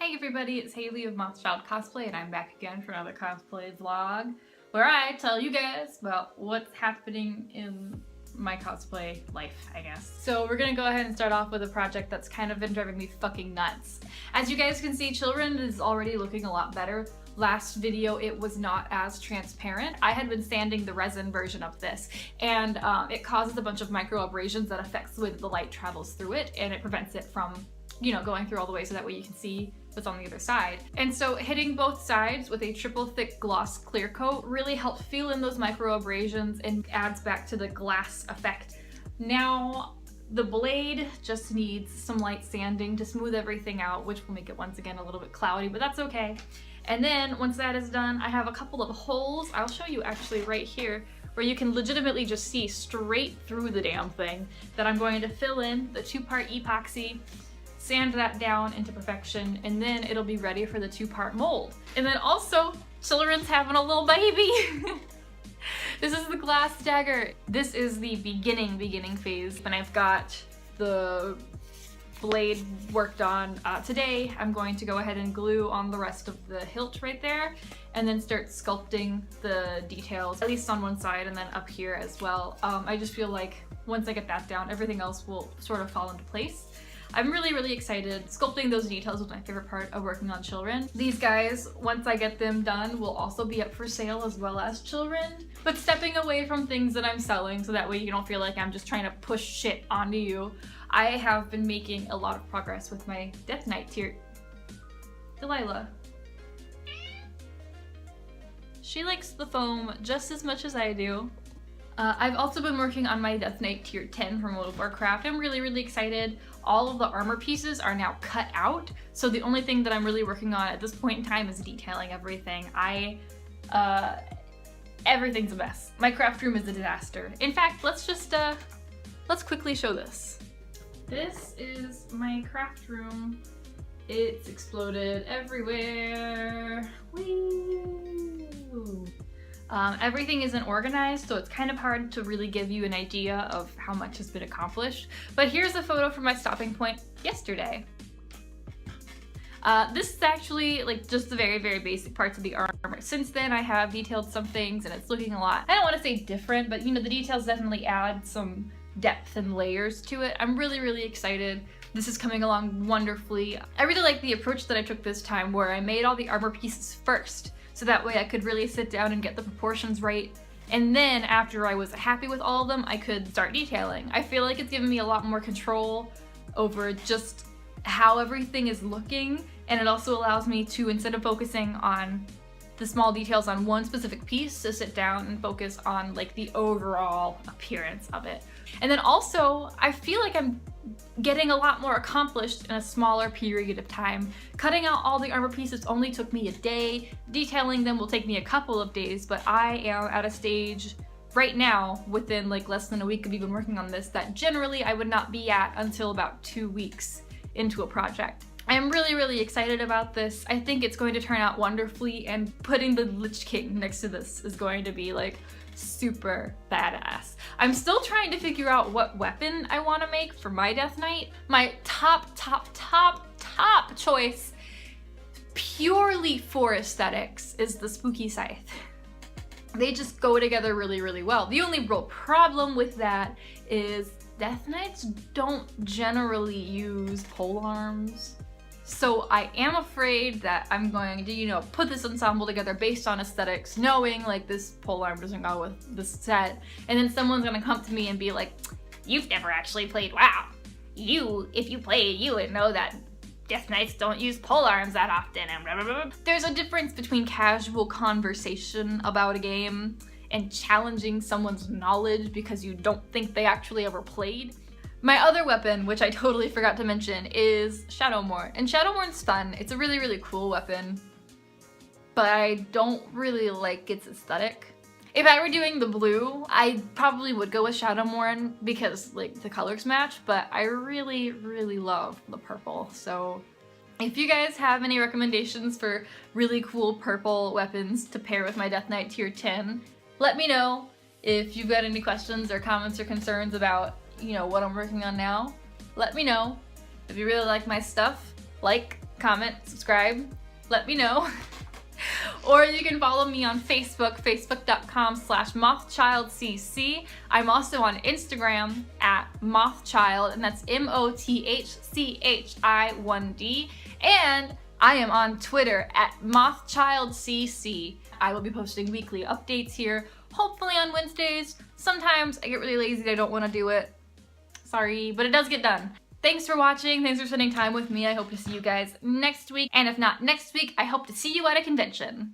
Hey everybody, it's Haley of Mothchild Cosplay, and I'm back again for another cosplay vlog where I tell you guys about what's happening in my cosplay life, I guess. So we're gonna go ahead and start off with a project that's kind of been driving me fucking nuts. As you guys can see, Chilrend is already looking a lot better. Last video, it was not as transparent. I had been sanding the resin version of this, and it causes a bunch of micro abrasions that affects the way that the light travels through it, and it prevents it from, you know, going through all the way so that way you can see what's on the other side. And so hitting both sides with a triple thick gloss clear coat really helps fill in those micro abrasions and adds back to the glass effect. Now, the blade just needs some light sanding to smooth everything out, which will make it once again a little bit cloudy, but that's okay. And then once that is done, I have a couple of holes. I'll show you actually right here, where you can legitimately just see straight through the damn thing, that I'm going to fill in the 2-part epoxy, sand that down into perfection, and then it'll be ready for the 2-part mold. And then also, Chilrend's having a little baby. This is the glass dagger. This is the beginning phase, and I've got the blade worked on. Today I'm going to go ahead and glue on the rest of the hilt right there, and then start sculpting the details, at least on one side and then up here as well. I just feel like once I get that down, everything else will sort of fall into place. I'm really excited. Sculpting those details was my favorite part of working on Chilrend. These guys, once I get them done, will also be up for sale as well as Chilrend, but stepping away from things that I'm selling so that way you don't feel like I'm just trying to push shit onto you. I have been making a lot of progress with my Death Knight tier. Delilah. She likes the foam just as much as I do. I've also been working on my Death Knight tier 10 from World of Warcraft. I'm really excited. All of the armor pieces are now cut out, so the only thing that I'm really working on at this point in time is detailing everything. Everything's a mess. My craft room is a disaster. In fact, let's quickly show this. This is my craft room. It's exploded everywhere. Woo! Everything isn't organized, so it's kind of hard to really give you an idea of how much has been accomplished. But here's a photo from my stopping point yesterday. This is actually like just the very basic parts of the armor. Since then, I have detailed some things, and it's looking a lot, I don't want to say different, but you know, the details definitely add some depth and layers to it. I'm really excited. This is coming along wonderfully. I really like the approach that I took this time, where I made all the armor pieces first, so that way I could really sit down and get the proportions right. And then after I was happy with all of them, I could start detailing. I feel like it's given me a lot more control over just how everything is looking, and it also allows me to, instead of focusing on the small details on one specific piece, to sit down and focus on like the overall appearance of it. And then also, I feel like I'm getting a lot more accomplished in a smaller period of time. Cutting out all the armor pieces only took me a day. Detailing them will take me a couple of days, but I am at a stage right now, within like less than a week of even working on this, that generally I would not be at until about 2 weeks into a project. I'm really excited about this. I think it's going to turn out wonderfully, and putting the Lich King next to this is going to be like super badass. I'm still trying to figure out what weapon I want to make for my Death Knight. My top choice, purely for aesthetics, is the Spooky Scythe. They just go together really well. The only real problem with that is Death Knights don't generally use polearms. So I am afraid that I'm going to, you know, put this ensemble together based on aesthetics, knowing like this polearm doesn't go with this set, and then someone's gonna come to me and be like, "You've never actually played WoW. If you played, you would know that Death Knights don't use polearms that often," and blah, blah, blah. There's a difference between casual conversation about a game and challenging someone's knowledge because you don't think they actually ever played. My other weapon, which I totally forgot to mention, is Shadowmoor. And Shadowmoor's fun. It's a really cool weapon, but I don't really like its aesthetic. If I were doing the blue, I probably would go with Shadowmoor because like the colors match, but I really love the purple. So if you guys have any recommendations for really cool purple weapons to pair with my Death Knight tier 10, let me know. If you've got any questions or comments or concerns about, you know, what I'm working on now, let me know. If you really like my stuff, like, comment, subscribe, let me know. Or you can follow me on Facebook, facebook.com/mothchildcc. I'm also on Instagram at mothchild, and that's MOTHCHI1D. And I am on Twitter at mothchildcc. I will be posting weekly updates here, hopefully on Wednesdays. Sometimes I get really lazy and I don't want to do it. Sorry, but it does get done. Thanks for watching. Thanks for spending time with me. I hope to see you guys next week. And if not next week, I hope to see you at a convention.